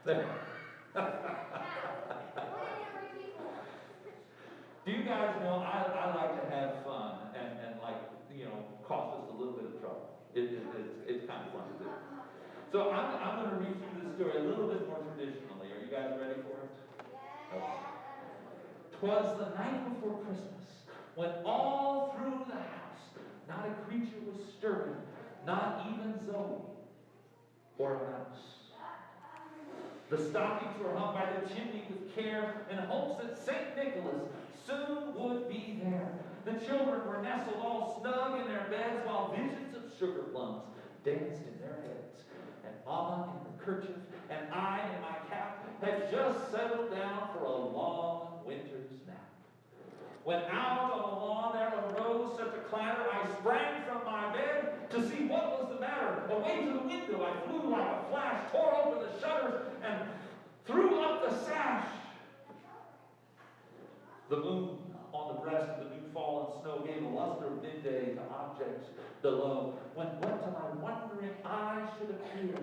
Do you guys know I like to have fun and like, cost us a little bit of trouble. It's kind of fun to do. So I'm going to read through this story a little bit more traditionally. Are you guys ready for it? Okay. 'Twas the night before Christmas, when all through the house not a creature was stirring, not even Zoe or a mouse. The stockings were hung by the chimney with care in hopes that St. Nicholas soon would be there. The children were nestled all snug in their beds while visions of sugar plums danced in their heads. And Mama in her kerchief and I in my cap had just settled down for a long winter's nap. When out on the lawn there arose such a clatter, I sprang from my bed to see what was the matter. Away to the window I flew like a flash, tore open the shutters, and threw up the sash. The moon on the breast of the new fallen snow gave a luster of midday to objects below, when what to my wondering eye should appear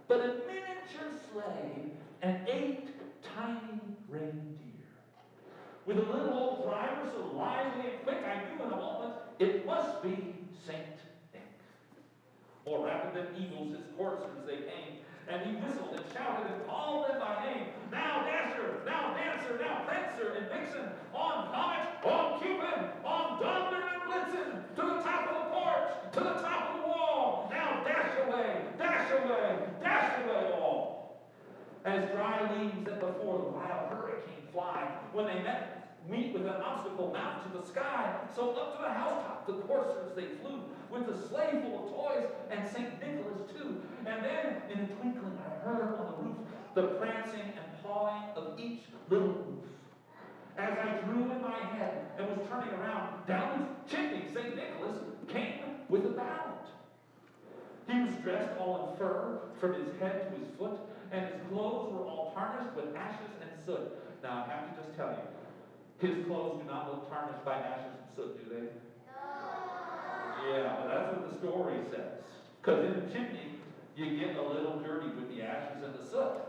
but a miniature sleigh and 8 tiny reindeer. With a little old driver so lively and quick, I knew in a moment it must be Saint Nick. More rapid than eagles, his coursers they came, and he whistled and shouted and called them by name. Now Dasher, now Dancer, now Prancer and Vixen, on Comet, on Cupid, on Donder and Blitzen, to the top of the porch, to the top of the wall. Now dash away, dash away, dash away all. As dry leaves that before the wild hurricane fly, when they meet with an obstacle mounted to the sky, so up to the housetop the coursers they flew, with the sleigh full of toys, and St. Nicholas too. And then, in a twinkling, I heard on the roof the prancing and pawing of each little roof. As I drew in my head and was turning around, down the chimney St. Nicholas came with a bound. He was dressed all in fur from his head to his foot, and his clothes were all tarnished with ashes and soot. Now, I have to just tell you, his clothes do not look tarnished by ashes and soot, do they? No. Yeah, but that's what the story says. Because in the chimney, you get a little dirty with the ashes and the soot.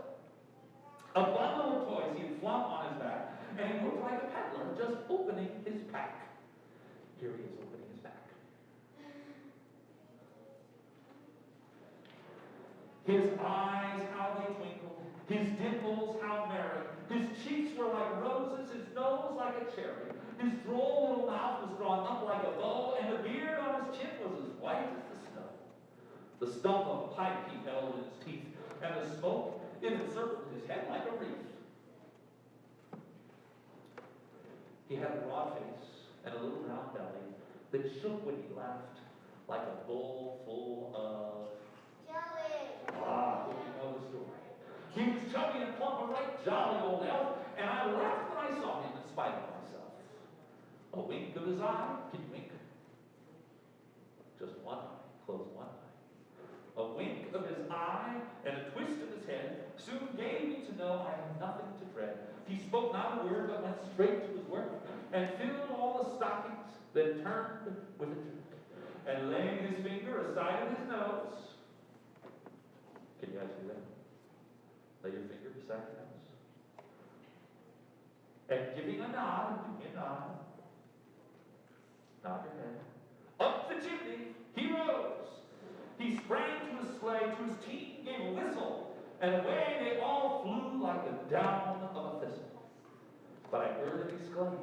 A bundle of toys he had flung on his back, and he looked like a peddler just opening his pack. Here he is opening his pack. His eyes, how they twinkled. His dimples, how merry. His cheeks were like roses, his nose like a cherry. His droll little mouth was drawn up like a bow, and the beard on his chin was as white as the snow. The stump of a pipe he held in his teeth, and the smoke, it encircled his head like a wreath. He had a broad face and a little round belly that shook when he laughed, like a bowl full of jelly. Ah, well, you know the story. He was chubby and plump, a right jolly old elf, and I laughed when I saw him in spite of myself. A wink of his eye. Can you wink? Just one eye. Close one eye. A wink of his eye and a twist of his head soon gave me to know I had nothing to dread. He spoke not a word, but went straight to his work, and filled all the stockings, then turned with a jerk, and laying his finger aside of his nose. Can you guys do that? Lay your finger beside your nose. And giving a nod, give me a nod. Nod your head. Up the chimney he rose. He sprang to his sleigh, to his team gave a whistle, and away they all flew like the down of a thistle. But I heard him exclaim,